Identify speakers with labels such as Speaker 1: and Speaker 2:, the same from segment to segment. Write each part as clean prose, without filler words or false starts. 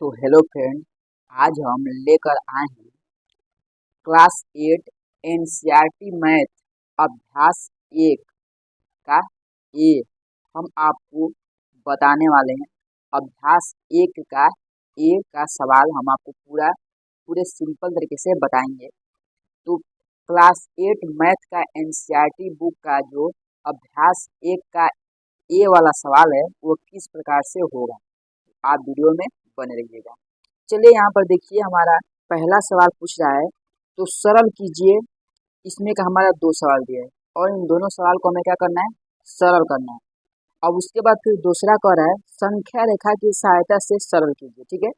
Speaker 1: तो hello friend, आज हम लेकर आए हैं क्लास 8 एनसीईआरटी मैथ अभ्यास 1 का ए। हम आपको बताने वाले हैं अभ्यास 1 का ए का सवाल। हम आपको पूरे सिंपल तरीके से बताएंगे। तो क्लास 8 मैथ का एनसीईआरटी बुक का जो अभ्यास 1 का ए वाला सवाल है वो किस प्रकार से होगा, आप वीडियो में बने रहिएगा। चलिए यहाँ पर देखिए, हमारा पहला सवाल पूछ रहा है तो सरल कीजिए। इसमें का हमारा 2 सवाल दिया है और इन दोनों सवाल को हमें क्या करना है, सरल करना है। अब उसके बाद फिर दूसरा कह रहा है संख्या रेखा की सहायता से सरल कीजिए। ठीक है,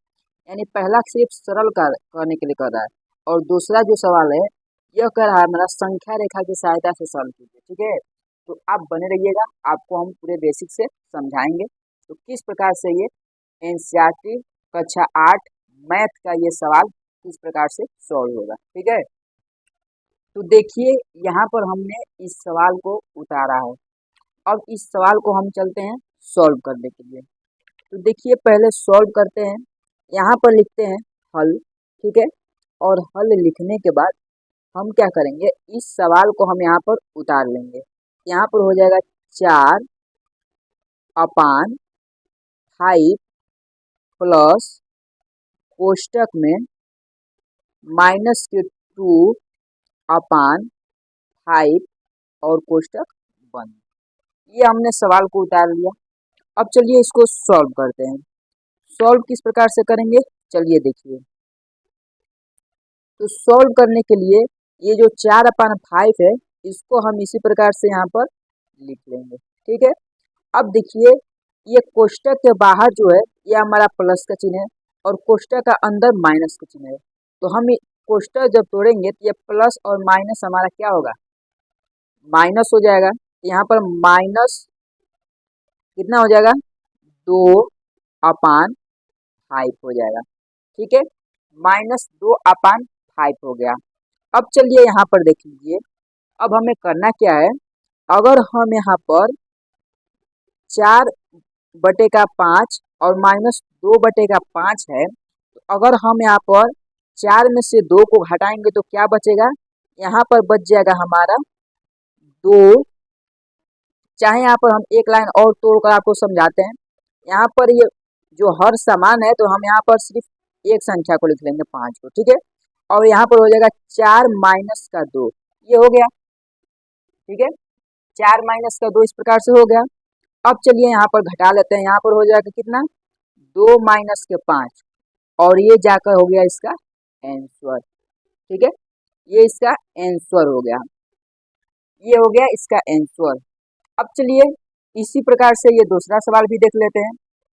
Speaker 1: यानी पहला सिर्फ सरल करने के लिए कर रहा है और दूसरा जो सवाल है यह कह रहा है मेरा संख्या रेखा की सहायता से सरल कीजिए। ठीक है, तो आप बने रहिएगा, आपको हम पूरे बेसिक से समझाएंगे तो किस प्रकार से ये एनसीईआरटी कक्षा 8 मैथ का ये सवाल किस प्रकार से सॉल्व होगा। ठीक है, तो देखिए यहाँ पर हमने इस सवाल को उतारा है। अब इस सवाल को हम चलते हैं सॉल्व करने के लिए। तो देखिए पहले सॉल्व करते हैं, यहाँ पर लिखते हैं हल। ठीक है, और हल लिखने के बाद हम क्या करेंगे, इस सवाल को हम यहाँ पर उतार लेंगे। यहाँ पर हो जाएगा 4/5 प्लस कोष्टक में -2/5 और कोष्टक बंद। ये हमने सवाल को उतार लिया। अब चलिए इसको सॉल्व करते हैं। सॉल्व किस प्रकार से करेंगे, चलिए देखिए। तो सॉल्व करने के लिए ये जो 4/5 है इसको हम इसी प्रकार से यहाँ पर लिख लेंगे। ठीक है, अब देखिए ये कोष्टक के बाहर जो है ये हमारा प्लस का चिन्ह है और कोष्टक का अंदर माइनस का चिन्ह है। तो हम कोष्टक जब तोड़ेंगे तो ये प्लस और माइनस हमारा क्या होगा, माइनस हो जाएगा। यहाँ पर माइनस कितना हो जाएगा, 2/5 हो जाएगा। ठीक है, -2/5 हो गया। अब चलिए यहाँ पर देख लीजिए, अब हमें करना क्या है। अगर हम यहाँ पर 4/5 और -2/5 है, तो अगर हम यहाँ पर 4 में से 2 को हटाएंगे तो क्या बचेगा, यहाँ पर बच जाएगा हमारा 2। चाहे यहाँ पर हम एक लाइन और तोड़कर आपको समझाते हैं। यहाँ पर ये जो हर समान है तो हम यहाँ पर सिर्फ एक संख्या को लिख लेंगे 5 को। ठीक है, और यहाँ पर हो जाएगा 4 माइनस का 2, ये हो गया। ठीक है, 4 माइनस का 2 इस प्रकार से हो गया। अब चलिए यहाँ पर घटा लेते हैं, यहाँ पर हो जाएगा कितना, 2 माइनस के 5 और ये जाकर हो गया इसका आंसर। ठीक है, ये इसका आंसर हो गया, ये हो गया इसका आंसर। अब चलिए इसी प्रकार से ये दूसरा सवाल भी देख लेते हैं।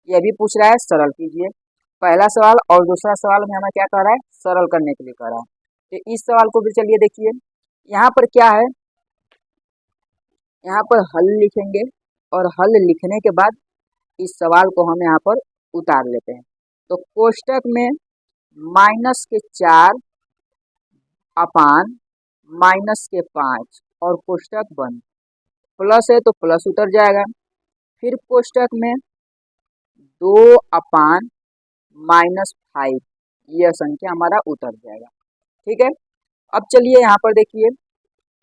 Speaker 1: ये भी पूछ रहा है सरल कीजिए। पहला सवाल और दूसरा सवाल में हमें क्या कर रहा है, सरल करने के लिए कर रहा है। तो इस सवाल को भी चलिए देखिए। यहाँ पर क्या है, यहाँ पर हल लिखेंगे और हल लिखने के बाद इस सवाल को हम यहाँ पर उतार लेते हैं। तो कोष्टक में -4/-5 और कोष्टक बंद। प्लस है तो प्लस उतर जाएगा, फिर कोष्टक में 2/-5 यह संख्या हमारा उतर जाएगा। ठीक है, अब चलिए यहाँ पर देखिए।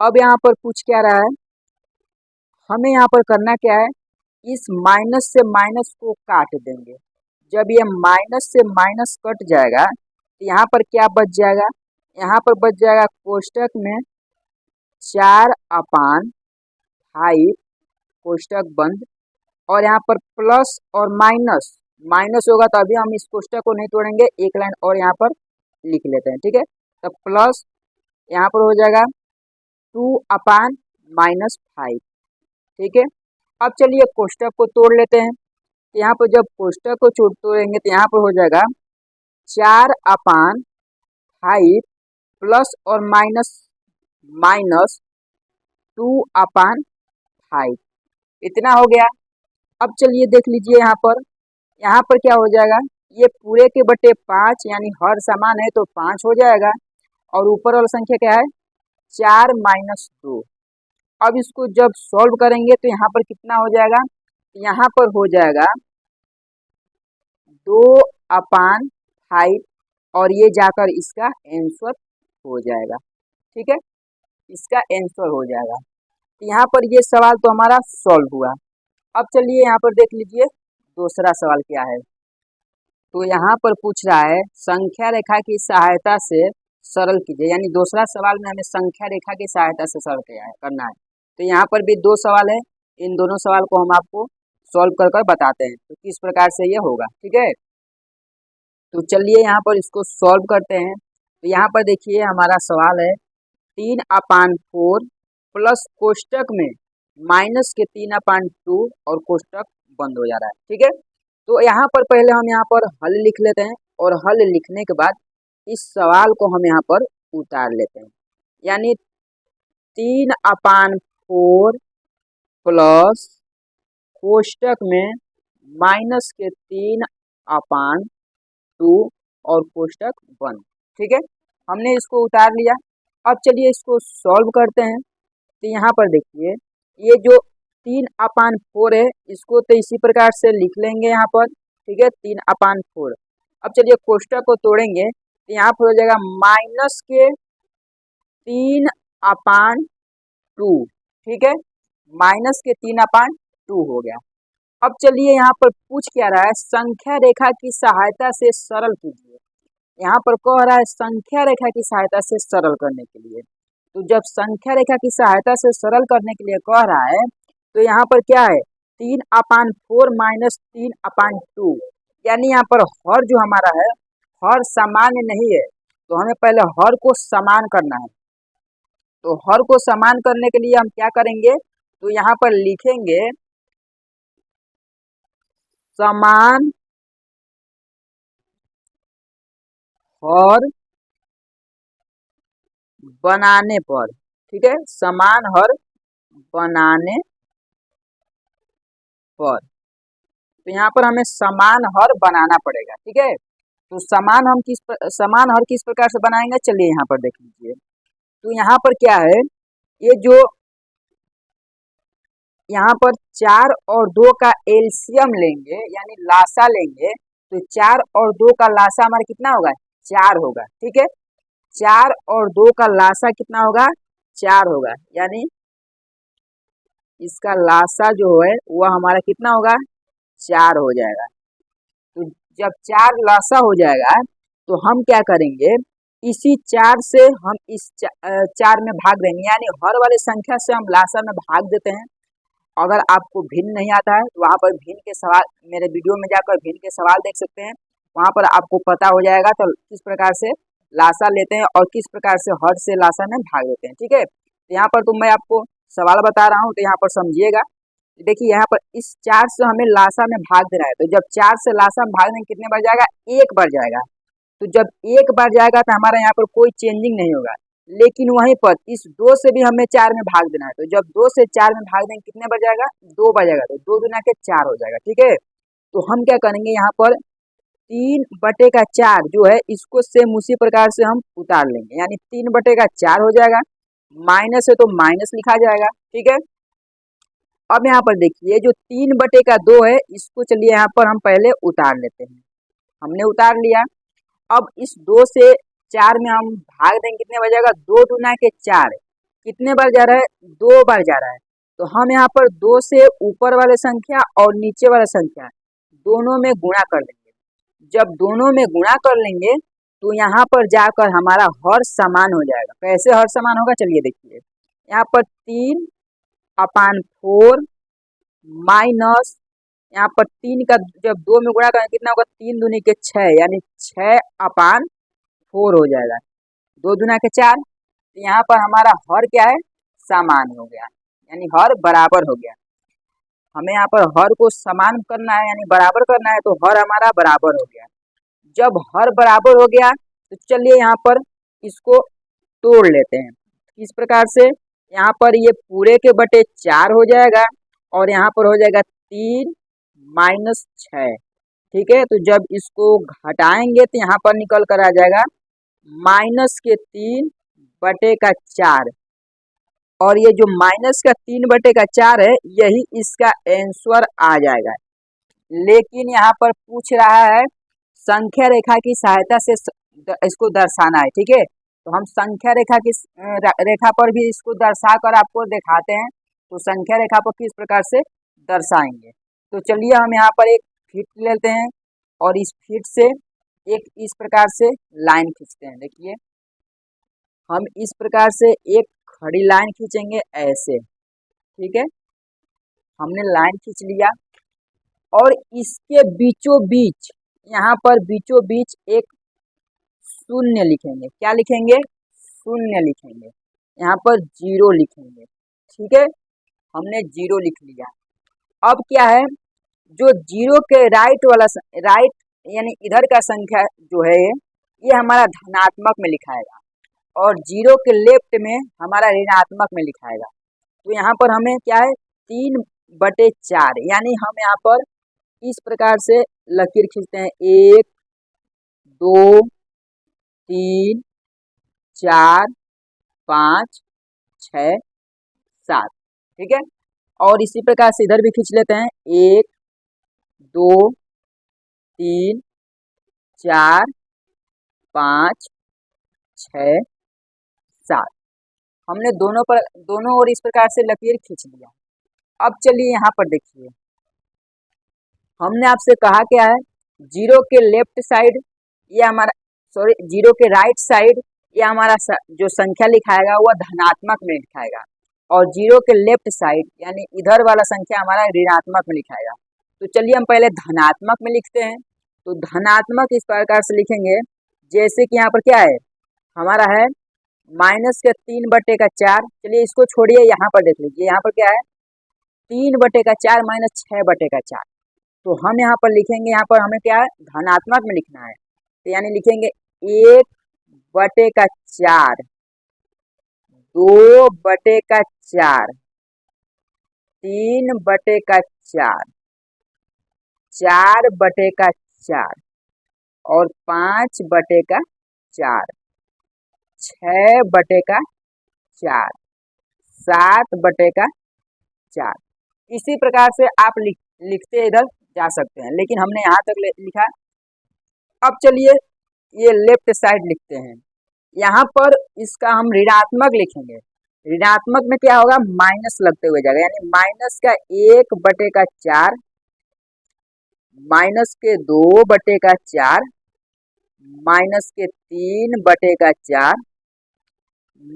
Speaker 1: अब यहाँ पर पूछ क्या रहा है, हमें यहाँ पर करना क्या है, इस माइनस से माइनस को काट देंगे। जब ये माइनस से माइनस कट जाएगा तो यहाँ पर क्या बच जाएगा, यहाँ पर बच जाएगा कोष्टक में 4/5 कोष्टक बंद और यहाँ पर प्लस और माइनस, माइनस होगा तो अभी हम इस कोष्टक को नहीं तोड़ेंगे, एक लाइन और यहाँ पर लिख लेते हैं। ठीक है, तो प्लस यहाँ पर हो जाएगा 2/-5। ठीक है, अब चलिए कोष्टक को तोड़ लेते हैं। तो यहाँ पर जब कोष्टक को तोड़ेंगे तो यहाँ पर हो जाएगा 4/5 प्लस और माइनस 2/5, इतना हो गया। अब चलिए देख लीजिए यहाँ पर क्या हो जाएगा, ये पूरे के बटे 5 यानी हर समान है तो 5 हो जाएगा और ऊपर वाला संख्या क्या है, 4 - 2। अब इसको जब सॉल्व करेंगे तो यहाँ पर कितना हो जाएगा, यहाँ पर हो जाएगा 2/5 5 और ये जाकर इसका आंसर हो जाएगा। ठीक है, इसका आंसर हो जाएगा। तो यहाँ पर ये सवाल तो हमारा सॉल्व हुआ। अब चलिए यहाँ पर देख लीजिए दूसरा सवाल क्या है। तो यहाँ पर पूछ रहा है संख्या रेखा की सहायता से सरल कीजिए, यानी दूसरा सवाल में हमें संख्या रेखा की सहायता से सरल करना है। तो यहाँ पर भी दो सवाल है, इन दोनों सवाल को हम आपको सॉल्व कर कर बताते हैं तो किस प्रकार से ये होगा। ठीक है, तो चलिए यहाँ पर इसको सॉल्व करते हैं। तो यहाँ पर देखिए हमारा सवाल है 3/4 प्लस कोष्टक में माइनस के 3/2 और कोष्टक बंद हो जा रहा है। ठीक है, तो यहाँ पर पहले हम यहाँ पर हल लिख लेते हैं और हल लिखने के बाद इस सवाल को हम यहाँ पर उतार लेते हैं, यानी 3/4 प्लस कोष्टक में माइनस के 3/2 और कोष्टक बंद। ठीक है, हमने इसको उतार लिया। अब चलिए इसको सॉल्व करते हैं। तो यहाँ पर देखिए ये जो 3/4 है इसको तो इसी प्रकार से लिख लेंगे यहाँ पर। ठीक है, 3/4। अब चलिए कोष्टक को तोड़ेंगे तो यहाँ पर हो जाएगा माइनस के 3/2। ठीक है, माइनस के 3/2 हो गया। अब चलिए यहाँ पर पूछ क्या रहा है, संख्या रेखा की सहायता से सरल कीजिए। यहाँ पर कह रहा है संख्या रेखा की सहायता से सरल करने के लिए। तो जब संख्या रेखा की सहायता से सरल करने के लिए कह रहा है तो यहाँ पर क्या है 3/4 माइनस 3/2, यानी यहाँ पर हर जो हमारा है हर सामान्य नहीं है, तो हमें पहले हर को समान करना है। तो हर को समान करने के लिए हम क्या करेंगे, तो यहाँ पर लिखेंगे समान हर बनाने पर। ठीक है, समान हर बनाने पर, तो यहाँ पर हमें समान हर बनाना पड़ेगा। ठीक है, तो समान हर किस प्रकार से बनाएंगे, चलिए यहाँ पर देख लीजिए। तो यहाँ पर क्या है, ये जो यहाँ पर 4 और 2 का एलसीएम लेंगे यानी लासा लेंगे, तो 4 और 2 का लासा हमारा कितना होगा, 4 होगा। ठीक है, 4 और 2 का लासा कितना होगा, 4 होगा, यानी इसका लासा जो है वह हमारा कितना होगा, 4 हो जाएगा। तो जब 4 लासा हो जाएगा तो हम क्या करेंगे, इसी 4 से हम इस 4 में भाग देंगे, यानी हर वाले संख्या से हम लासा में भाग देते हैं। अगर आपको भिन्न नहीं आता है तो वहाँ पर भिन्न के सवाल, मेरे वीडियो में जाकर भिन्न के सवाल देख सकते हैं, वहाँ पर आपको पता हो जाएगा तो किस प्रकार से लासा लेते हैं और किस प्रकार से हर से लासा में भाग देते हैं। ठीक है, तो यहाँ पर तो मैं आपको सवाल बता रहा हूँ तो यहाँ पर समझिएगा। देखिए यहाँ पर इस 4 से हमें लासा में भाग देना है, तो जब 4 से लासा में भाग देंगे कितने बार जाएगा, 1 बार जाएगा। तो जब 1 बार जाएगा तो हमारा यहाँ पर कोई चेंजिंग नहीं होगा, लेकिन वहीं पर इस 2 से भी हमें 4 में भाग देना है। तो जब 2 से 4 में भाग देंगे कितने बार जाएगा, 2 बार जाएगा, तो 2 गुना के 4 हो जाएगा। ठीक है, तो हम क्या करेंगे यहाँ पर 3/4 जो है इसको सेम उसी प्रकार से हम उतार लेंगे, यानी 3/4 हो जाएगा, माइनस है तो माइनस लिखा जाएगा। ठीक है, अब यहाँ पर देखिए जो 3/2 है इसको चलिए यहाँ पर हम पहले उतार लेते हैं। हमने उतार लिया। अब इस 2 से 4 में हम भाग देंगे कितने बार जाएगा, 2 गुना के 4, कितने बार जा रहा है, 2 बार जा रहा है। तो हम यहाँ पर 2 से ऊपर वाले संख्या और नीचे वाला संख्या दोनों में गुणा कर लेंगे। जब दोनों में गुणा कर लेंगे तो यहाँ पर जाकर हमारा हर समान हो जाएगा। कैसे हर समान होगा, चलिए देखिए। यहाँ पर 3/4 माइनस यहाँ पर 3 का जब 2 में गुणा करेंगे कितना होगा, 3 दूनी के 6, यानी 6/4 हो जाएगा, 2 दूना के 4। तो यहाँ पर हमारा हर क्या है, समान हो गया, यानी हर बराबर हो गया। हमें यहाँ पर हर को समान करना है यानी बराबर करना है, तो हर हमारा बराबर हो गया। जब हर बराबर हो गया तो चलिए यहाँ पर इसको तोड़ लेते हैं। इस प्रकार से यहाँ पर ये पूरे के बटे 4 हो जाएगा और यहाँ पर हो जाएगा 3 माइनस 6। ठीक है, तो जब इसको घटाएंगे तो यहाँ पर निकल कर आ जाएगा माइनस के 3/4, और ये जो माइनस का 3/4 है यही इसका आंसर आ जाएगा। लेकिन यहाँ पर पूछ रहा है संख्या रेखा की सहायता से इसको दर्शाना है, ठीक है। तो हम संख्या रेखा की रेखा पर भी इसको दर्शा कर आपको दिखाते हैं। तो संख्या रेखा पर किस प्रकार से दर्शाएंगे, तो चलिए हम यहाँ पर एक फीट लेते हैं और इस फीट से एक इस प्रकार से लाइन खींचते हैं। देखिए हम इस प्रकार से एक खड़ी लाइन खींचेंगे ऐसे, ठीक है। हमने लाइन खींच लिया और इसके बीचों बीच यहाँ पर बीचों बीच एक शून्य लिखेंगे। क्या लिखेंगे? शून्य लिखेंगे। यहाँ पर 0 लिखेंगे, ठीक है। हमने 0 लिख लिया। अब क्या है, जो 0 के राइट यानी इधर का संख्या जो है ये हमारा धनात्मक में लिखाएगा और 0 के लेफ्ट में हमारा ऋणात्मक में लिखाएगा। तो यहाँ पर हमें क्या है 3/4 यानी हम यहाँ पर इस प्रकार से लकीर खींचते हैं 1 2 3 4 5 6 7, ठीक है। और इसी प्रकार से इधर भी खींच लेते हैं 1 2 3 4 5 6 7। हमने दोनों ओर इस प्रकार से लकीर खींच लिया। अब चलिए यहाँ पर देखिए, हमने आपसे कहा क्या है 0 के लेफ्ट साइड ये हमारा 0 के राइट साइड ये हमारा जो संख्या लिखाएगा वह धनात्मक में लिखाएगा और 0 के लेफ्ट साइड यानी इधर वाला संख्या हमारा ऋणात्मक में लिखाएगा। तो चलिए हम पहले धनात्मक में लिखते हैं। तो धनात्मक इस प्रकार से लिखेंगे, जैसे कि यहाँ पर क्या है हमारा है -3/4। चलिए इसको छोड़िए, यहाँ पर देख लीजिए, यहाँ पर क्या है 3/4 -6/4। तो हम यहाँ पर लिखेंगे, यहाँ पर हमें क्या है धनात्मक में लिखना है। तो यानी लिखेंगे 1/4 2/4 3/4 4/4 और 5/4 6/4 7/4। इसी प्रकार से आप लिखते इधर जा सकते हैं, लेकिन हमने यहाँ तक लिखा। अब चलिए ये लेफ्ट साइड लिखते हैं। यहाँ पर इसका हम ऋणात्मक लिखेंगे। ऋणात्मक में क्या होगा माइनस लगते हुए जाएगा, यानी माइनस का 1/4 माइनस के 2/4 माइनस के 3/4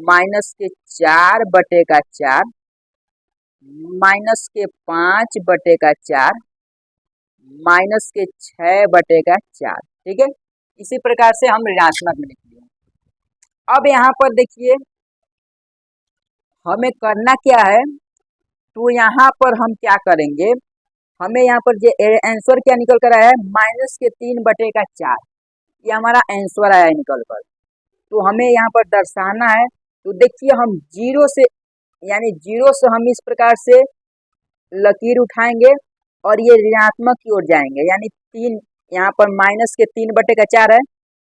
Speaker 1: माइनस के 4/4 माइनस के 5/4 माइनस के 6/4, ठीक है। इसी प्रकार से हम ऋणात्मक में लिख लिए। अब यहाँ पर देखिए हमें करना क्या है, तो यहाँ पर हम क्या करेंगे, हमें यहाँ पर जो आंसर क्या निकल कर आया है -3/4, ये हमारा आंसर आया निकल कर। तो हमें यहाँ पर दर्शाना है। तो देखिए हम 0 से यानी 0 से हम इस प्रकार से लकीर उठाएंगे और ये ऋणात्मक की ओर जाएंगे, यानी 3 यहाँ पर -3/4 है,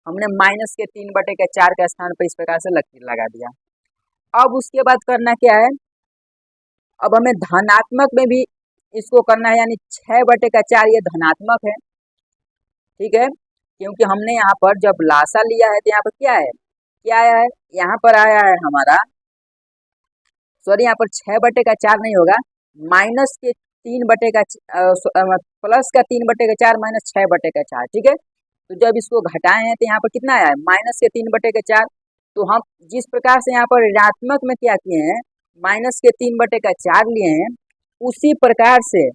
Speaker 1: हमने -3/4 के स्थान पर इस प्रकार से लकीर लगा दिया। अब उसके बाद करना क्या है, अब हमें धनात्मक में भी इसको करना है, यानी 6/4 ये धनात्मक है, ठीक है। क्योंकि हमने यहाँ पर जब लासा लिया है तो यहाँ पर क्या आया है, यहाँ पर आया है हमारा यहाँ पर 6/4 नहीं होगा, प्लस का 3/4 -6/4, ठीक है। तो जब इसको घटाए हैं तो यहाँ पर कितना आया है -3/4। तो हम जिस प्रकार से यहाँ पर ऋणात्मक में क्या किए हैं -3/4 लिए हैं, उसी प्रकार से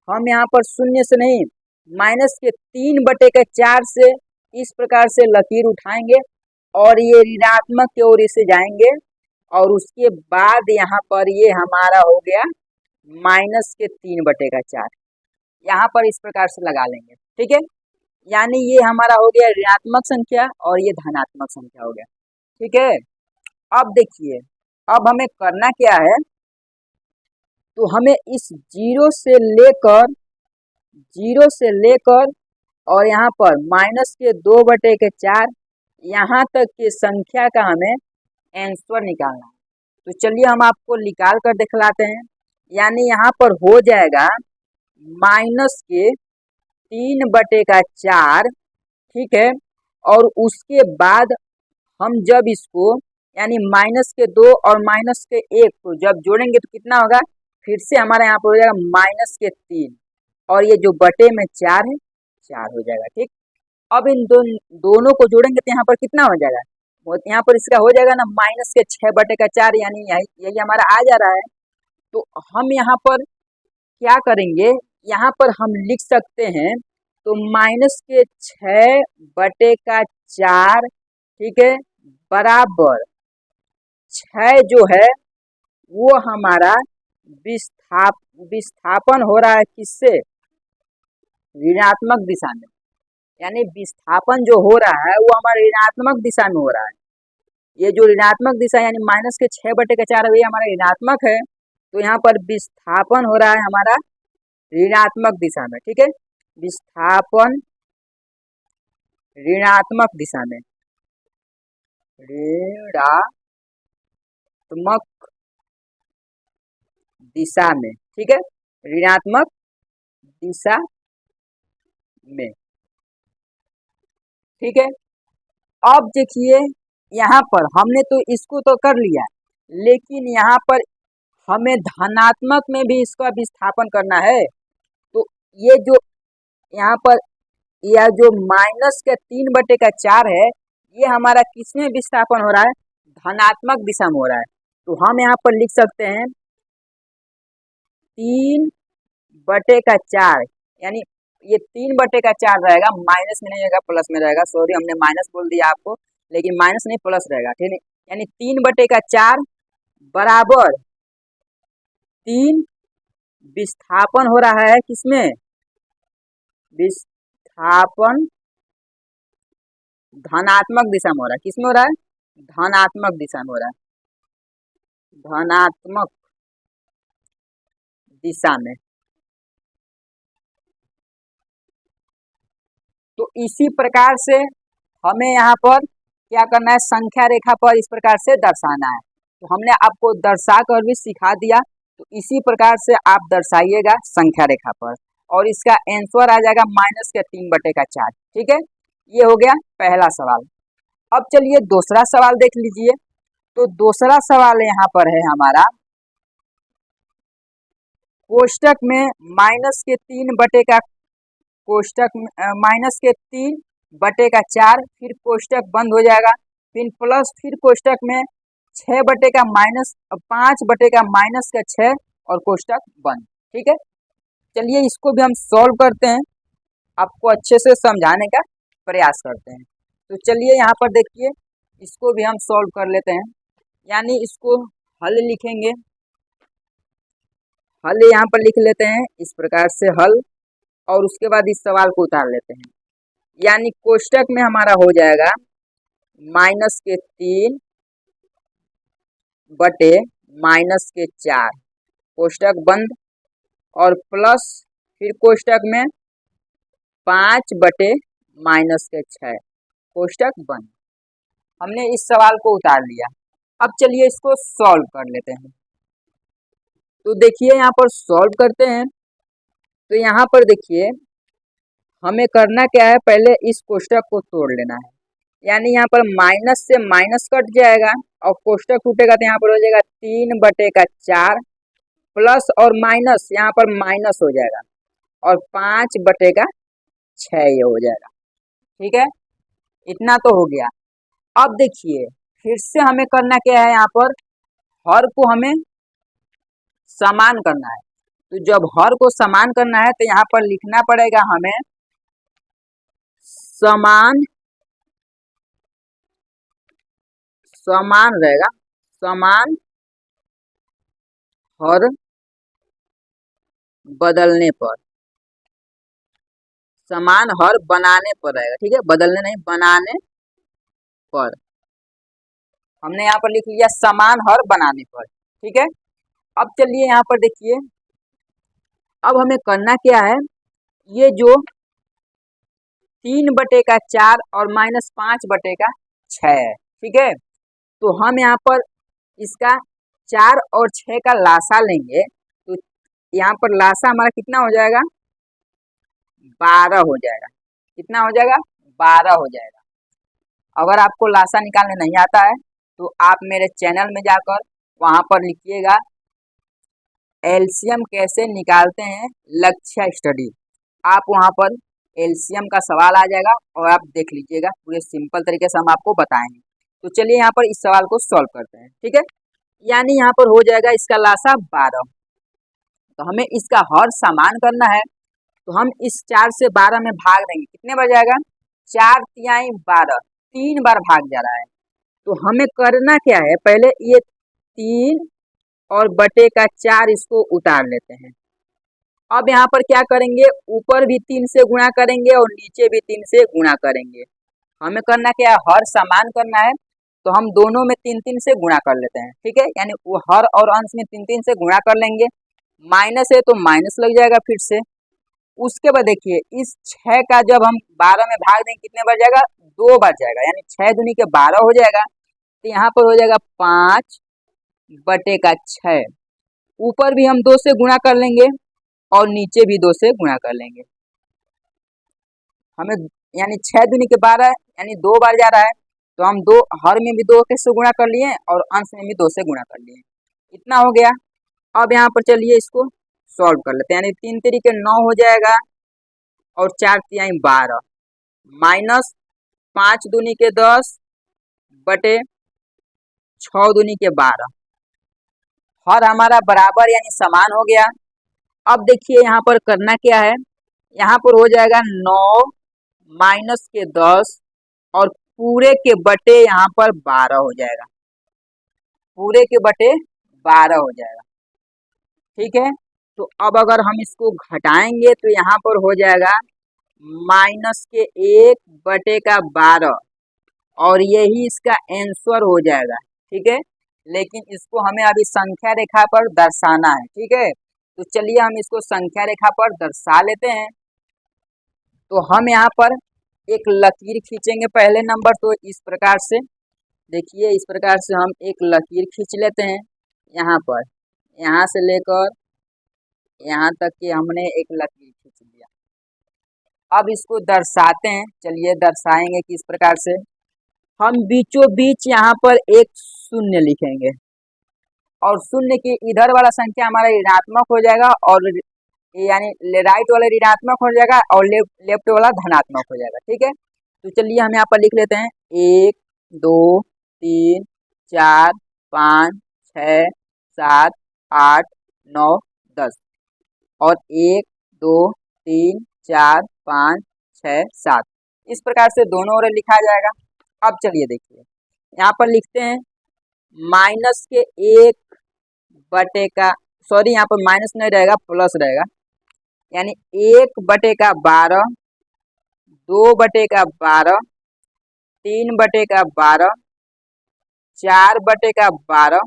Speaker 1: हम यहाँ पर शून्य से नहीं -3/4 से इस प्रकार से लकीर उठाएंगे और ये ऋणात्मक की ओर से जाएंगे और उसके बाद यहाँ पर ये हमारा हो गया -3/4, यहाँ पर इस प्रकार से लगा लेंगे, ठीक है। यानी ये हमारा हो गया ऋणात्मक संख्या और ये धनात्मक संख्या हो गया, ठीक है। अब देखिए अब हमें करना क्या है, तो हमें इस 0 से लेकर और यहाँ पर -2/4 यहाँ तक की संख्या का हमें आंसर निकालना है। तो चलिए हम आपको निकाल कर दिखलाते हैं। यानी यहाँ पर हो जाएगा -3/4, ठीक है। और उसके बाद हम जब इसको यानी -2 और -1 को जब जोड़ेंगे तो कितना होगा, फिर से हमारे यहाँ पर हो जाएगा -3 और ये जो बटे में 4 है 4 हो जाएगा। ठीक, अब इन दोनों को जोड़ेंगे तो यहाँ पर कितना हो जाएगा, यहाँ पर इसका हो जाएगा ना -6/4 यानी यही हमारा आ जा रहा है। तो हम यहाँ पर क्या करेंगे, यहाँ पर हम लिख सकते हैं तो -6/4 ठीक है बराबर 6 जो है वो हमारा विस्थापन हो रहा है किससे, ऋणात्मक दिशा में, यानी विस्थापन जो हो रहा है वो हमारे ऋणात्मक दिशा में हो रहा है। ये जो ऋणात्मक दिशा यानी -6/4 है ये हमारा ऋणात्मक है, तो यहाँ पर विस्थापन हो रहा है हमारा ऋणात्मक दिशा में। ठीक है, विस्थापन ऋणात्मक दिशा में, ऋणात्मक दिशा में, ठीक है, ऋणात्मक दिशा में। ठीक है, अब देखिए यहाँ पर हमने तो इसको तो कर लिया, लेकिन यहाँ पर हमें धनात्मक में भी इसका विस्थापन करना है। तो ये जो यहाँ पर यह जो -3/4 है ये हमारा किसमें विस्थापन हो रहा है, धनात्मक दिशा में हो रहा है। तो हम यहाँ पर लिख सकते हैं 3/4 यानी ये 3/4 रहेगा, माइनस में नहीं रहेगा प्लस में रहेगा, सॉरी हमने माइनस बोल दिया आपको, लेकिन माइनस नहीं प्लस रहेगा। ठीक है, यानी 3/4 बराबर 3 विस्थापन हो रहा है किसमें, विस्थापन धनात्मक दिशा में हो रहा है, किसमें हो रहा है, धनात्मक दिशा में हो रहा है, धनात्मक दिशा में। तो इसी प्रकार से हमें यहाँ पर क्या करना है, संख्या रेखा पर इस प्रकार से दर्शाना है। तो हमने आपको दर्शा कर भी सिखा दिया, तो इसी प्रकार से आप दर्शाइएगा संख्या रेखा पर और इसका आंसर आ जाएगा -3/4। ठीक है, ये हो गया पहला सवाल। अब चलिए दूसरा सवाल देख लीजिए। तो दूसरा सवाल यहाँ पर है हमारा, कोष्टक में -3/4 फिर कोष्टक बंद हो जाएगा, फिर प्लस फिर कोष्टक में 5/-6 और कोष्टक बंद। ठीक है, चलिए इसको भी हम सॉल्व करते हैं, आपको अच्छे से समझाने का प्रयास करते हैं। तो चलिए यहाँ पर देखिए इसको भी हम सॉल्व कर लेते हैं, यानी इसको हल लिखेंगे, हल यहाँ पर लिख लेते हैं इस प्रकार से हल, और उसके बाद इस सवाल को उतार लेते हैं। यानी कोष्टक में हमारा हो जाएगा -3/-4 कोष्टक बंद और प्लस फिर कोष्टक में 5/-6 कोष्टक बंद। हमने इस सवाल को उतार लिया। अब चलिए इसको सॉल्व कर लेते हैं। तो देखिए यहाँ पर सॉल्व करते हैं, तो यहाँ पर देखिए हमें करना क्या है, पहले इस कोष्टक को तोड़ लेना है, यानी यहाँ पर माइनस से माइनस कट जाएगा और कोष्टक टूटेगा तो यहाँ पर हो जाएगा 3/4 प्लस और माइनस यहाँ पर माइनस हो जाएगा और 5/6 ये हो जाएगा। ठीक है, इतना तो हो गया। अब देखिए फिर से हमें करना क्या है, यहाँ पर हर को हमें समान करना है। तो जब हर को समान करना है तो यहाँ पर लिखना पड़ेगा हमें समान रहेगा, समान हर बदलने पर, समान हर बनाने पर रहेगा। ठीक है, बदलने नहीं बनाने पर, हमने यहाँ पर लिख लिया समान हर बनाने पर। ठीक है, अब चलिए यहाँ पर देखिए अब हमें करना क्या है, ये जो 3/4 और -5/6 है। ठीक है, तो हम यहाँ पर इसका 4 और 6 का लासा लेंगे, तो यहाँ पर लासा हमारा कितना हो जाएगा, 12 हो जाएगा। कितना हो जाएगा, 12 हो जाएगा। अगर आपको लासा निकालने नहीं आता है तो आप मेरे चैनल में जाकर वहां पर लिखिएगा एलसीएम कैसे निकालते हैं लक्ष्य स्टडी। आप वहां पर एलसीएम का सवाल आ जाएगा और आप देख लीजिएगा, पूरे सिंपल तरीके से हम आपको बताएंगे। तो चलिए यहाँ पर इस सवाल को सॉल्व करते हैं। ठीक है, यानी यहाँ पर हो जाएगा इसका लासा 12। तो हमें इसका हर समान करना है, तो हम इस 4 से 12 में भाग देंगे। कितने बार जाएगा? 4 तिहाई 12, 3 बार भाग जा रहा है। तो हमें करना क्या है, पहले ये 3 और बटे का 4 इसको उतार लेते हैं। अब यहाँ पर क्या करेंगे, ऊपर भी 3 से गुणा करेंगे और नीचे भी 3 से गुणा करेंगे। हमें करना क्या है, हर समान करना है, तो हम दोनों में 3-3 से गुणा कर लेते हैं। ठीक है, यानी वो हर और अंश में 3-3 से गुणा कर लेंगे। माइनस है तो माइनस लग जाएगा फिर से। उसके बाद देखिए इस 6 का जब हम 12 में भाग देंगे कितने बार जाएगा? 2 बार जाएगा, यानी 6 दूनी के 12 हो जाएगा। तो यहाँ पर हो जाएगा 5 बटे का 6। ऊपर भी हम 2 से गुणा कर लेंगे और नीचे भी 2 से गुणा कर लेंगे। हमें यानी 6 दूनी के 12 यानी 2 बार जा रहा है, तो हम दो हर में भी 2 से गुणा कर लिए और अंश में भी 2 से गुणा कर लिए। इतना हो गया। अब यहाँ पर चलिए इसको सॉल्व कर लेते हैं, यानी 3 तरीके 9 हो जाएगा और 4 तिहाई 12 माइनस 5 दूनी के 10 बटे 6 दूनी के 12। हर हमारा बराबर यानी समान हो गया। अब देखिए यहाँ पर करना क्या है, यहाँ पर हो जाएगा 9 माइनस के 10 और पूरे के बटे यहाँ पर 12 हो जाएगा। पूरे के बटे 12 हो जाएगा। ठीक है, तो अब अगर हम इसको घटाएंगे तो यहाँ पर हो जाएगा माइनस के 1 बटे का 12 और यही इसका आंसर हो जाएगा। ठीक है, लेकिन इसको हमें अभी संख्या रेखा पर दर्शाना है। ठीक है, तो चलिए हम इसको संख्या रेखा पर दर्शा लेते हैं। तो हम यहाँ पर एक लकीर खींचेंगे पहले नंबर, तो इस प्रकार से देखिए, इस प्रकार से हम एक लकीर खींच लेते हैं। यहाँ पर यहाँ से लेकर यहाँ तक कि हमने एक लकीर खींच लिया। अब इसको दर्शाते हैं, चलिए दर्शाएंगे किस प्रकार से। हम बीचों बीच यहाँ पर एक शून्य लिखेंगे और शून्य की इधर वाला संख्या हमारा ऋणात्मक हो जाएगा और यानी राइट वाला ऋणात्मक हो जाएगा और लेफ्ट वाला धनात्मक हो जाएगा। ठीक है, तो चलिए हम यहाँ पर लिख लेते हैं 1 2 3 4 5 6 7 8 9 10 और 1 2 3 4 5 6 7 इस प्रकार से दोनों ओर लिखा जाएगा। अब चलिए देखिए यहाँ पर लिखते हैं माइनस के 1 बटे का, सॉरी यहाँ पर माइनस नहीं रहेगा प्लस रहेगा, यानी 1 बटे का 12 2 बटे का 12 3 बटे का 12 4 बटे का 12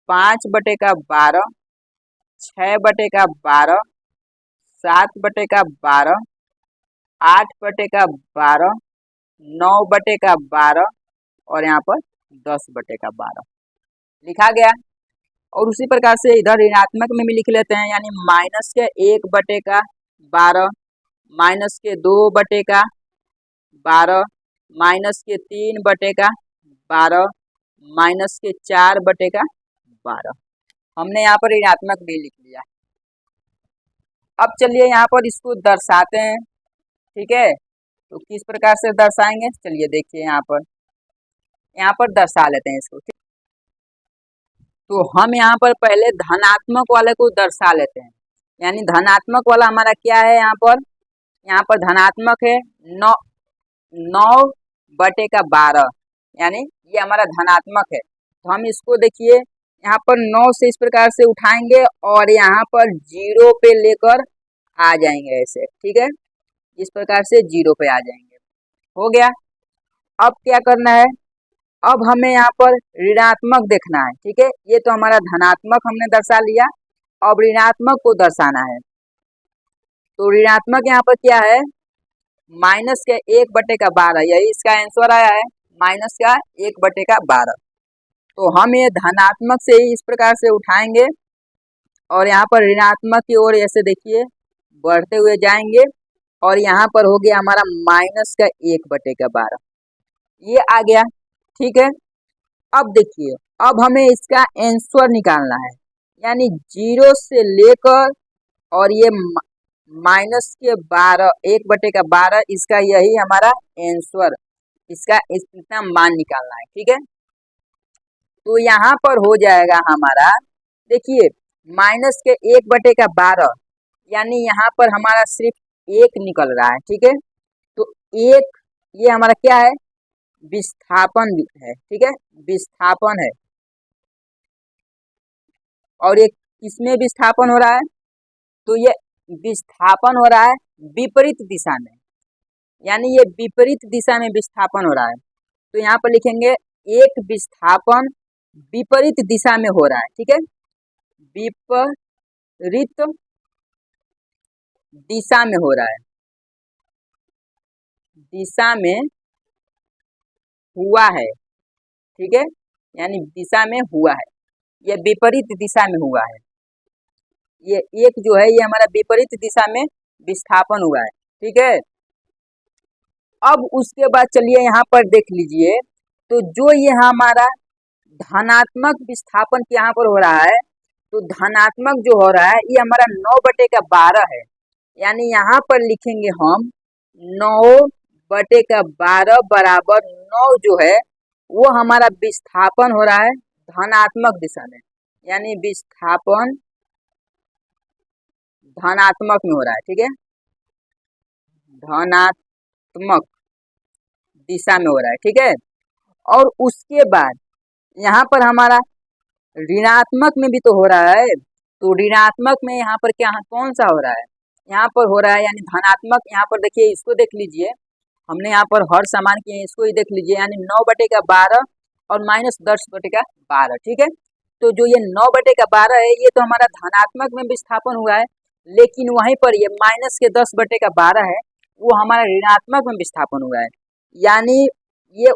Speaker 1: 5 बटे का 12 6 बटे का 12 7 बटे का 12 8 बटे का 12 9 बटे का 12 और यहाँ पर 10 बटे का 12 लिखा गया। और उसी प्रकार से इधर ऋणात्मक में भी लिख लेते हैं, यानी माइनस के 1 बटे का 12 माइनस के 2 बटे का 12 माइनस के 3 बटे का 12 माइनस के 4 बटे का 12। हमने यहाँ पर ऋणात्मक भी लिख लिया। अब चलिए यहाँ पर इसको दर्शाते हैं। ठीक है, तो किस प्रकार से दर्शाएंगे, चलिए देखिए यहाँ पर दर्शा लेते हैं इसको। तो हम यहाँ पर पहले धनात्मक वाले को दर्शा लेते हैं, यानी धनात्मक वाला हमारा क्या है, यहाँ पर धनात्मक है 9 बटे का 12, यानी ये हमारा धनात्मक है। तो हम इसको देखिए यहाँ पर 9 से इस प्रकार से उठाएंगे और यहाँ पर 0 पे लेकर आ जाएंगे ऐसे। ठीक है, इस प्रकार से 0 पे आ जाएंगे। हो गया। अब क्या करना है, अब हमें यहाँ पर ऋणात्मक देखना है। ठीक है, ये तो हमारा धनात्मक हमने दर्शा लिया, अब ऋणात्मक को दर्शाना है। तो ऋणात्मक यहाँ पर क्या है, माइनस के 1 बटे का 12, यही इसका आंसर आया है, माइनस का 1 बटे का 12। तो हम ये धनात्मक से ही इस प्रकार से उठाएंगे और यहाँ पर ऋणात्मक की ओर ऐसे देखिए बढ़ते हुए जाएंगे और यहाँ पर हो गया हमारा -1/12, ये आ गया। ठीक है, अब देखिए, अब हमें इसका आंसर निकालना है, यानी 0 से लेकर और ये -12, 1/12, इसका यही हमारा आंसर, इसका इतना मान निकालना है। ठीक है, तो यहाँ पर हो जाएगा हमारा, देखिए -1/12, यानी यहाँ पर हमारा सिर्फ 1 निकल रहा है। ठीक है, तो 1 ये हमारा क्या है, विस्थापन है। ठीक है, विस्थापन है, और ये किसमें विस्थापन हो रहा है, तो ये विस्थापन हो रहा है विपरीत दिशा में, यानी ये विपरीत दिशा में विस्थापन हो रहा है। तो यहाँ पर लिखेंगे एक विस्थापन विपरीत दिशा में हो रहा है। ठीक है, विपरीत दिशा में हो रहा है, दिशा में हुआ है। ठीक है, यानी दिशा में हुआ है, ये विपरीत दिशा में हुआ है। ये एक जो है ये हमारा विपरीत दिशा में विस्थापन हुआ है। ठीक है, अब उसके बाद चलिए यहाँ पर देख लीजिए, तो जो ये हमारा धनात्मक विस्थापन यहाँ पर हो रहा है, तो धनात्मक जो हो रहा है ये हमारा 9/12 है, यानी यहाँ पर लिखेंगे हम 9/12 बराबर 9 जो है वो हमारा विस्थापन हो रहा है धनात्मक दिशा में, यानी विस्थापन धनात्मक में हो रहा है। ठीक है, धनात्मक दिशा में हो रहा है। ठीक है, और उसके बाद यहाँ पर हमारा ऋणात्मक में भी तो हो रहा है, तो ऋणात्मक में यहाँ पर क्या कौन सा हो रहा है, यहाँ पर हो रहा है यानी धनात्मक। यहाँ पर देखिए, इसको देख लीजिए, हमने यहाँ पर हर सामान किए हैं, इसको ही देख लीजिए, यानी 9/12 और -10/12। ठीक है, तो जो ये 9/12 है ये तो हमारा धनात्मक में विस्थापन हुआ है, लेकिन वहीं पर ये -10/12 है वो हमारा ऋणात्मक में विस्थापन हुआ है, यानी ये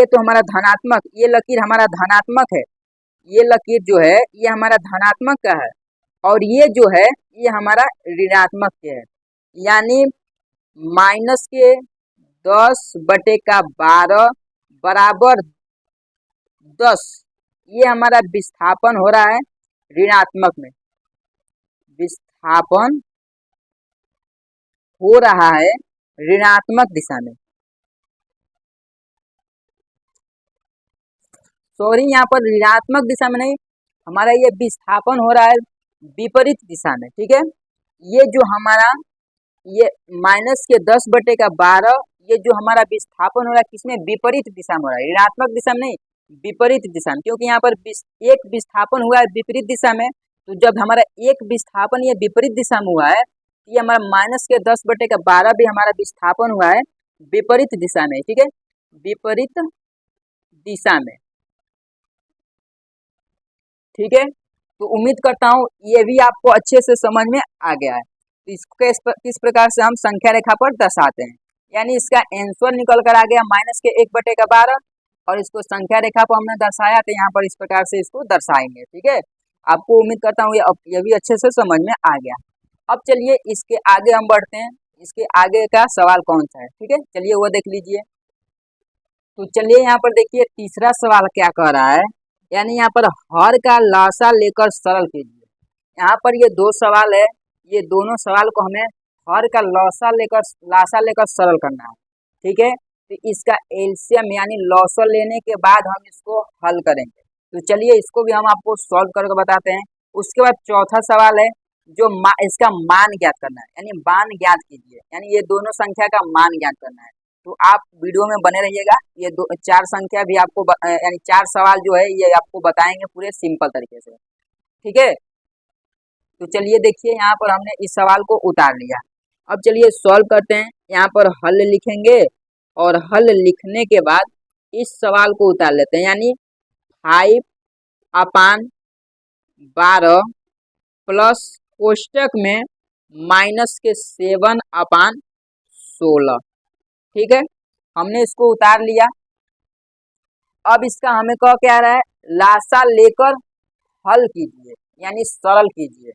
Speaker 1: तो हमारा धनात्मक, ये लकीर हमारा धनात्मक है, ये लकीर जो है ये हमारा धनात्मक का है, और ये जो है ये हमारा ऋणात्मक के है, यानी -10/12 बराबर 10, ये हमारा विस्थापन हो रहा है ऋणात्मक में, विस्थापन हो रहा है ऋणात्मक दिशा में। सॉरी, यहाँ पर ऋणात्मक दिशा में नहीं, हमारा ये विस्थापन हो रहा है विपरीत दिशा में। ठीक है, ये जो हमारा ये -10/12, ये जो हमारा विस्थापन हो रहा है किसमें, विपरीत दिशा में हो रहा है, ऋणात्मक दिशा में नहीं, विपरीत दिशा में, क्योंकि यहाँ पर एक विस्थापन हुआ है विपरीत दिशा में, तो जब हमारा एक विस्थापन ये विपरीत दिशा में हुआ है, ये हमारा -10/12 भी हमारा विस्थापन हुआ है विपरीत दिशा में। ठीक है, विपरीत दिशा में। ठीक है, तो उम्मीद करता हूँ ये भी आपको अच्छे से समझ में आ गया है। तो इसको किस प्रकार से हम संख्या रेखा पर दर्शाते हैं, यानी इसका आंसर निकल कर आ गया -1/12, और इसको संख्या रेखा पर हमने दर्शाया, तो यहाँ पर इस प्रकार से इसको दर्शाएंगे। ठीक है, आपको उम्मीद करता हूँ ये भी अच्छे से समझ में आ गया। अब चलिए इसके आगे हम बढ़ते हैं, इसके आगे का सवाल कौन सा है। ठीक है, चलिए वो देख लीजिए। तो चलिए यहाँ पर देखिए तीसरा सवाल क्या कह रहा है, यानी यहाँ पर हर का लासा लेकर सरल कीजिए। यहाँ पर ये दो सवाल है, ये दोनों सवाल को हमें हर का लासा लेकर सरल करना है। ठीक है, तो इसका एलसीएम यानी लॉसर लेने के बाद हम इसको हल करेंगे। तो चलिए इसको भी हम आपको सॉल्व करके बताते हैं। उसके बाद चौथा सवाल है जो इसका मान ज्ञात करना है, यानी मान ज्ञात कीजिए, यानी ये दोनों संख्या का मान ज्ञात करना है। तो आप वीडियो में बने रहिएगा, ये चार संख्या भी आपको यानी चार सवाल जो है ये आपको बताएंगे पूरे सिंपल तरीके से। ठीक है, तो चलिए देखिए यहाँ पर हमने इस सवाल को उतार लिया। अब चलिए सॉल्व करते हैं, यहाँ पर हल लिखेंगे और हल लिखने के बाद इस सवाल को उतार लेते हैं, यानी 5/12 प्लस कोष्टक में -7/16। ठीक है, हमने इसको उतार लिया। अब इसका हमें कह क्या रहा है, लासा लेकर हल कीजिए, यानी सरल कीजिए।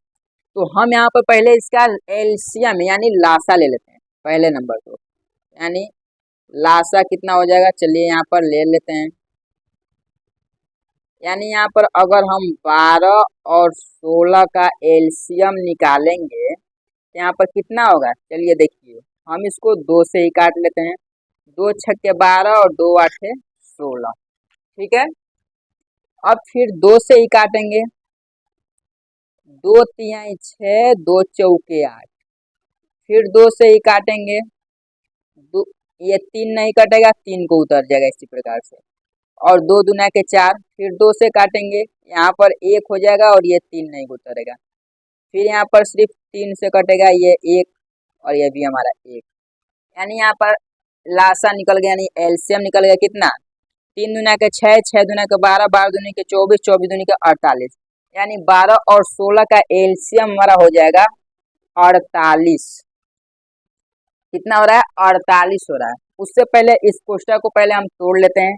Speaker 1: तो हम यहाँ पर पहले इसका एलसीएम यानी लासा ले लेते हैं। पहले नंबर को, यानी लासा कितना हो जाएगा, चलिए यहाँ पर ले लेते हैं। यानी यहाँ पर अगर हम 12 और 16 का एलसीएम निकालेंगे तो यहाँ पर कितना होगा, चलिए देखिए हम इसको 2 से ही काट लेते हैं। 2 छक्के 12 और 2 आठे 16, ठीक है। अब फिर 2 से ही काटेंगे, 2 तिहाई 6, 2 चौके 8, फिर 2 से ही काटेंगे, ये 3 नहीं कटेगा, 3 को उतर जाएगा इसी प्रकार से, और 2 दूना के 4, फिर 2 से काटेंगे, यहाँ पर 1 हो जाएगा और ये 3 नहीं उतरेगा, फिर यहाँ पर सिर्फ 3 से कटेगा, ये 1 और ये भी हमारा 1, यानी यहाँ पर लासा निकल गया, यानी एलसीएम निकल गया कितना, 3 दूना के 6, 6 दूना के 12, 12 दूनी के 24, 24 दूनी के 48, यानी 12 और 16 का एलसीएम हमारा हो जाएगा 48। कितना हो रहा है, 48 हो रहा है। उससे पहले इस कोष्टक को पहले हम तोड़ लेते हैं,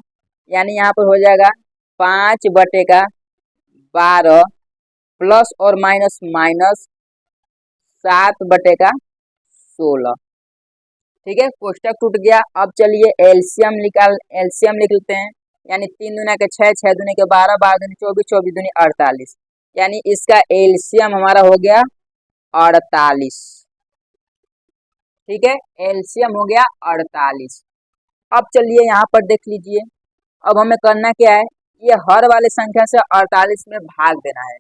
Speaker 1: यानी यहाँ पर हो जाएगा 5 बटे का 12 प्लस और माइनस माइनस 7 बटे का 16, ठीक है। कोष्टक टूट गया। अब चलिए एलसीएम लिख लेते हैं, यानी 3 दूना के 6, 6 दूनी के 12, 12 दूनी 24, 24 दूनी 48, यानी इसका एलसीएम हमारा हो गया 48, ठीक है। एलसीएम हो गया 48। अब चलिए यहाँ पर देख लीजिए, अब हमें करना क्या है, ये हर वाले संख्या से 48 में भाग देना है,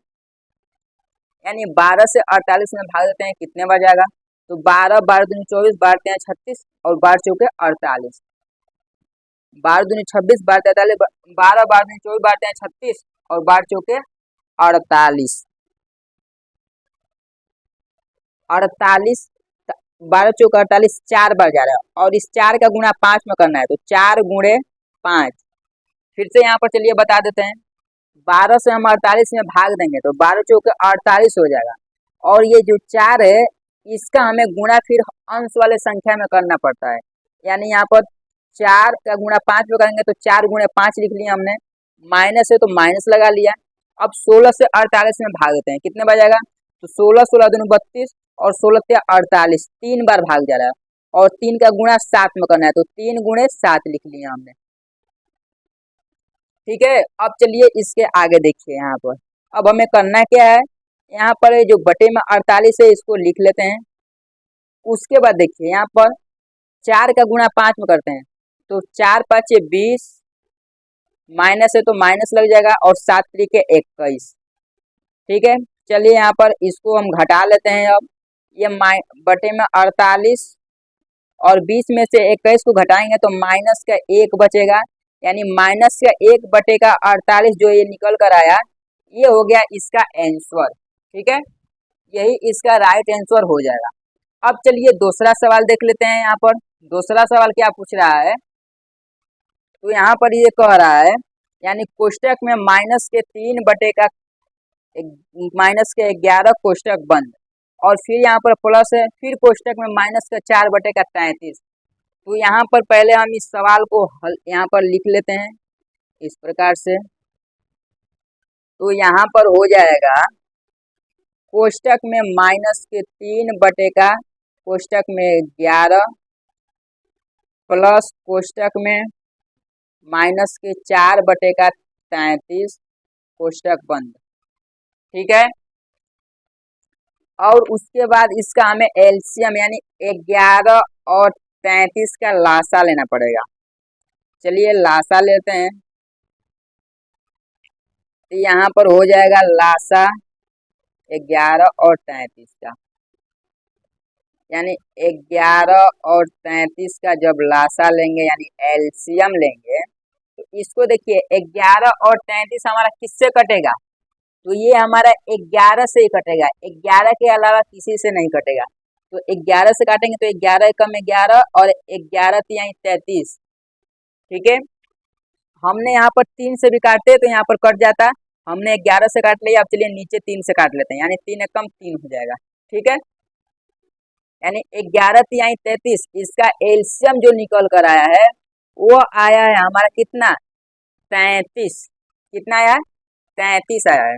Speaker 1: यानी 12 से 48 में भाग देते हैं, कितने बार जाएगा, तो 12, 12 दूनी 24, 12 तिहाई 36 और 12 चौके 48, 12 दूनी 26, 12 43, 12, 12 दूनी 24, 12 तिहाई 36 और 12 चौके 48, 48, 12 चौके 48 4 बार जा रहा है, और इस 4 का गुणा 5 में करना है, तो 4 गुणे 5। फिर से यहाँ पर चलिए बता देते हैं, 12 से हम 48 में भाग देंगे तो 12 चौके 48 हो जाएगा, और ये जो 4 है इसका हमें गुणा फिर अंश वाले संख्या में करना पड़ता है, यानी यहाँ पर 4 का गुणा 5 में करेंगे तो 4 गुणे 5 लिख लिया हमने, माइनस है तो माइनस लगा लिया। अब 16 से 48 में भाग देते हैं, कितने बार जाएगा, तो 16, 16 दूनी 32 और 16 से 48, 3 बार भाग जा रहा है, और 3 का गुणा 7 में करना है, तो 3 गुणे 7 लिख लिया हमने, ठीक है। अब चलिए इसके आगे देखिए, यहाँ पर अब हमें करना क्या है, यहाँ पर जो बटे में 48 है इसको लिख लेते हैं। उसके बाद देखिए यहाँ पर 4 का गुणा 5 में करते हैं, तो 4 5 20, माइनस है तो माइनस लग जाएगा, और 7 त्रिके 21, ठीक है। चलिए यहाँ पर इसको हम घटा लेते हैं। अब ये बटे में 48 और 20 में से 21 को घटाएंगे तो माइनस का 1 बचेगा, यानी माइनस का 1 बटे का 48 जो ये निकल कर आया, ये हो गया इसका आंसर, ठीक है। यही इसका राइट आंसर हो जाएगा। अब चलिए दूसरा सवाल देख लेते हैं। यहाँ पर दूसरा सवाल क्या पूछ रहा है, तो यहाँ पर ये कह रहा है, यानी कोष्टक में माइनस के 3 बटे का माइनस के 11 कोष्टक बंद, और फिर यहाँ पर प्लस है, फिर कोष्टक में माइनस का 4 बटे का 33। तो यहाँ पर पहले हम इस सवाल को हल यहाँ पर लिख लेते हैं इस प्रकार से, तो यहाँ पर हो जाएगा कोष्टक में माइनस के 3 बटे का कोष्टक में 11 प्लस कोष्टक में माइनस के 4 बटे का 33 कोष्टक बंद, ठीक है। और उसके बाद इसका हमें एलसीएम यानी 11 और 33 का लासा लेना पड़ेगा। चलिए लासा लेते हैं, तो यहाँ पर हो जाएगा लासा 11 और 33 का, यानी 11 और 33 का जब लासा लेंगे यानी एलसीएम लेंगे, तो इसको देखिए 11 और 33 हमारा किससे कटेगा, तो ये हमारा 11 से ही कटेगा, 11 के अलावा किसी से नहीं कटेगा। तो 11 से काटेंगे तो 11 कम 11 और 11 तिहाई 33, ठीक है। हमने यहाँ पर 3 से भी काटते तो यहाँ पर कट जाता, हमने 11 से काट लिया। अब चलिए नीचे 3 से काट लेते हैं, यानी 3 कम 3 हो जाएगा, ठीक है। यानी 11 तिहाई 33 इसका एलसीएम जो निकल कर आया है वो आया है हमारा कितना, 33। कितना आया, 33 आया है।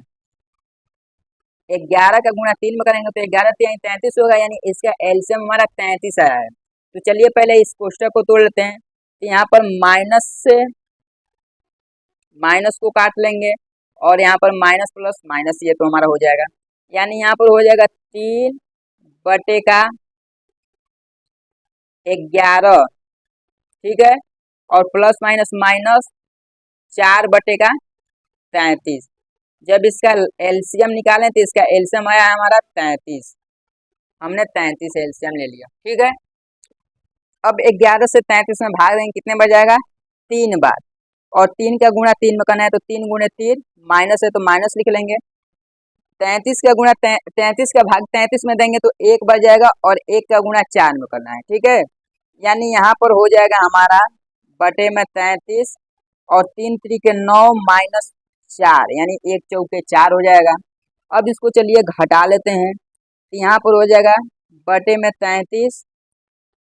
Speaker 1: 11 का गुणा 3 में करेंगे तो 11 तिहाई 33 होगा, यानी इसका एलसीएम हमारा 33 आया है। तो चलिए पहले इस कोष्टक को तोड़ लेते हैं। तो यहाँ पर माइनस से माइनस को काट लेंगे और यहाँ पर माइनस प्लस माइनस ये तो हमारा हो जाएगा, यानी यहाँ पर हो जाएगा 3/11, ठीक है, और प्लस माइनस माइनस 4/33। जब इसका एलसीएम निकालें तो इसका एलसीएम आया हमारा 33, हमने 33 एलसीएम ले लिया, ठीक है। अब 11 से 33 में भाग देंगे, कितने बार जाएगा? 3 बार, और 3 का गुणा 3 में करना है तो 3 गुणे 3, माइनस है तो माइनस लिख लेंगे। 33 का गुणा 33 का भाग 33 में देंगे तो 1 बार जाएगा, और 1 का गुणा 4 में करना है, ठीक है। यानी यहाँ पर हो जाएगा हमारा बटे में 33 और 3 3 के 9 माइनस 4, यानी 1 चौके 4 हो जाएगा। अब इसको चलिए घटा लेते हैं, तो यहाँ पर हो जाएगा बटे में 33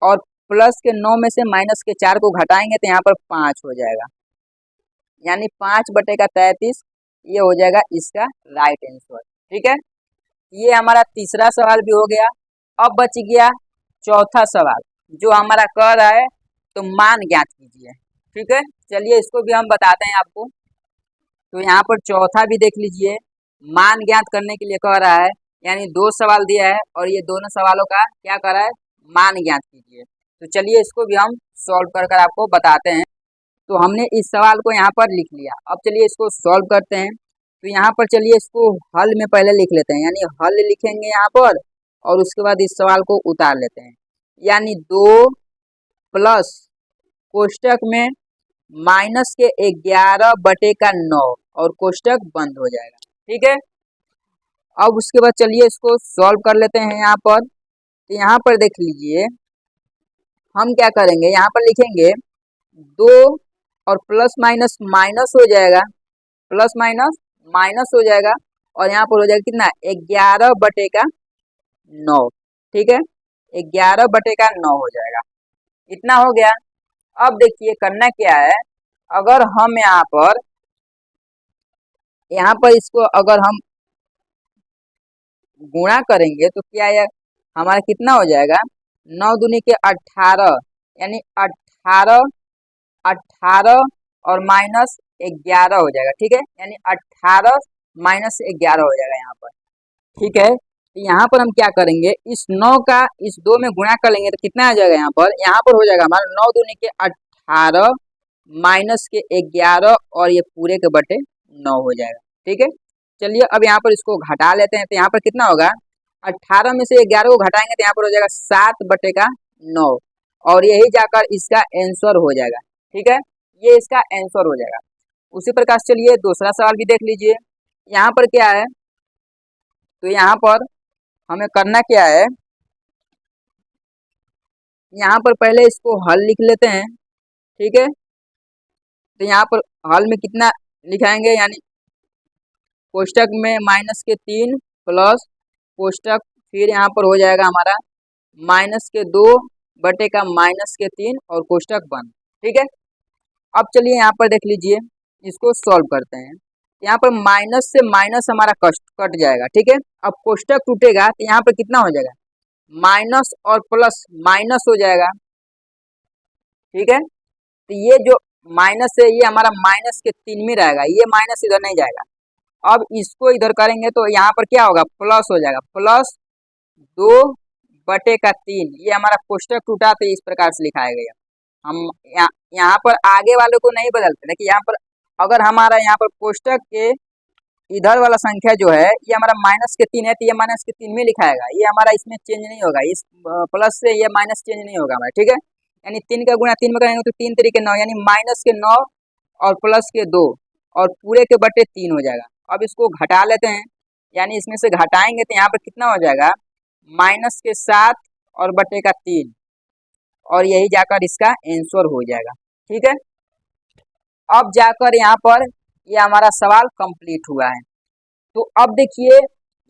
Speaker 1: और प्लस के 9 में से माइनस के 4 को घटाएंगे तो यहाँ पर 5 हो जाएगा, यानी 5/33 ये हो जाएगा इसका राइट आंसर, ठीक है। ये हमारा तीसरा सवाल भी हो गया। अब बच गया चौथा सवाल, जो हमारा कह रहा है तो मान ज्ञात कीजिए, ठीक है। चलिए इसको भी हम बताते हैं आपको। तो यहाँ पर चौथा भी देख लीजिए, मान ज्ञात करने के लिए कह रहा है, यानी 2 सवाल दिया है और ये दोनों सवालों का क्या कर रहा है? मान ज्ञात कीजिए। तो चलिए इसको भी हम सॉल्व कर आपको बताते हैं। तो हमने इस सवाल को यहाँ पर लिख लिया, अब चलिए इसको सॉल्व करते हैं। तो यहाँ पर चलिए इसको हल में पहले लिख लेते हैं, यानी हल लिखेंगे यहाँ पर और उसके बाद इस सवाल को उतार लेते हैं, यानी 2 प्लस कोष्टक में माइनस के 11/9 और कोष्टक बंद हो जाएगा, ठीक है। अब उसके बाद चलिए इसको सॉल्व कर लेते हैं यहाँ पर। तो यहाँ पर देख लीजिए हम क्या करेंगे, यहाँ पर लिखेंगे 2 और प्लस माइनस माइनस हो जाएगा, प्लस माइनस माइनस हो जाएगा, और यहाँ पर हो जाएगा कितना? 11/9, ठीक है, 11/9 हो जाएगा। इतना हो गया। अब देखिए करना क्या है, अगर हम यहाँ पर इसको अगर हम गुणा करेंगे तो क्या है, हमारा कितना हो जाएगा? 9 दूनी के 18, यानी 18 और माइनस 11 हो जाएगा, ठीक है, यानी 18 माइनस 11 हो जाएगा यहाँ पर, ठीक है। तो यहाँ पर हम क्या करेंगे, इस 9 का इस 2 में गुणा कर लेंगे तो कितना आ जाएगा? यहाँ पर हो जाएगा हमारा 9 दूनी के 18 माइनस के 11 और ये पूरे के बटे 9 हो जाएगा, ठीक है। चलिए अब यहाँ पर इसको घटा लेते हैं। तो यहाँ पर कितना होगा? 18 में से 11 को घटाएंगे तो यहाँ पर हो जाएगा 7/9, और यही जाकर इसका आंसर हो जाएगा, ठीक है, ये इसका आंसर हो जाएगा। उसी प्रकार चलिए दूसरा सवाल भी देख लीजिए। यहाँ पर क्या है, तो यहाँ पर हमें करना क्या है, यहाँ पर पहले इसको हल लिख लेते हैं, ठीक है। तो यहाँ पर हल में कितना लिखाएंगे, यानी कोष्टक में माइनस के 3 प्लस कोष्टक, फिर यहाँ पर हो जाएगा हमारा माइनस के 2 बटे का माइनस के 3 और कोष्टक बंद, ठीक है। अब चलिए यहाँ पर देख लीजिए, इसको सॉल्व करते हैं। यहाँ पर माइनस से माइनस हमारा कट जाएगा, ठीक है। अब कोष्टक टूटेगा तो यहाँ पर कितना हो जाएगा? माइनस और प्लस माइनस हो जाएगा, ठीक है। तो ये जो माइनस है ये हमारा माइनस के 3 में रहेगा, ये माइनस इधर नहीं जाएगा। अब इसको इधर करेंगे तो यहाँ पर क्या होगा? प्लस हो जाएगा, प्लस 2/3। ये हमारा कोष्टक टूटा तो इस प्रकार से लिखाया गया। हम यहाँ पर आगे वाले को नहीं बदलते, देखिए यहाँ पर अगर हमारा यहाँ पर कोष्टक के इधर वाला संख्या जो है ये हमारा माइनस के 3 है तो ये माइनस के 3 में लिखाएगा, ये हमारा इसमें चेंज नहीं होगा, इस प्लस से ये माइनस चेंज नहीं होगा हमारा, ठीक है। यानी 3 का गुणा 3 में करेंगे तो 3 3 के 9, यानी माइनस के 9 और प्लस के 2 और पूरे के बटे 3 हो जाएगा। अब इसको घटा लेते हैं, यानी इसमें से घटाएंगे तो यहाँ पर कितना हो जाएगा? माइनस के 7 और बटे का 3, और यही जाकर इसका आंसर हो जाएगा, ठीक है। अब जाकर यहाँ पर ये हमारा सवाल कंप्लीट हुआ है। तो अब देखिए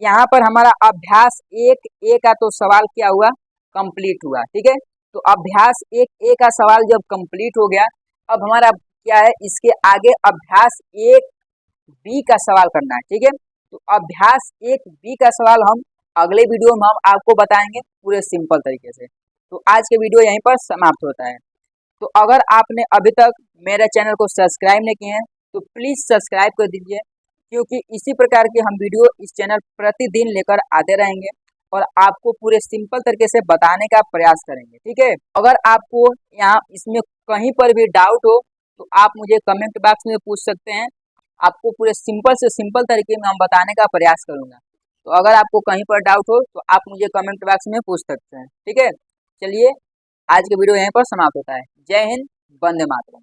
Speaker 1: यहाँ पर हमारा अभ्यास 1A का तो सवाल क्या हुआ? कंप्लीट हुआ, ठीक है। तो अभ्यास 1A का सवाल जब कंप्लीट हो गया, अब हमारा क्या है, इसके आगे अभ्यास 1B का सवाल करना है, ठीक है। तो अभ्यास 1B का सवाल हम अगले वीडियो में हम आपको बताएंगे पूरे सिंपल तरीके से। तो आज के वीडियो यहीं पर समाप्त होता है। तो अगर आपने अभी तक मेरे चैनल को सब्सक्राइब नहीं किए हैं तो प्लीज़ सब्सक्राइब कर दीजिए, क्योंकि इसी प्रकार के हम वीडियो इस चैनल प्रतिदिन लेकर आते रहेंगे और आपको पूरे सिंपल तरीके से बताने का प्रयास करेंगे। ठीक है, अगर आपको यहाँ इसमें कहीं पर भी डाउट हो तो आप मुझे कमेंट बॉक्स में पूछ सकते हैं। आपको पूरे सिंपल से सिंपल तरीके में हम बताने का प्रयास करूँगा। तो अगर आपको कहीं पर डाउट हो तो आप मुझे कमेंट बॉक्स में पूछ सकते हैं। ठीक है, चलिए आज के वीडियो यहीं पर समाप्त होता है। जय हिंद, वंदे मातरम।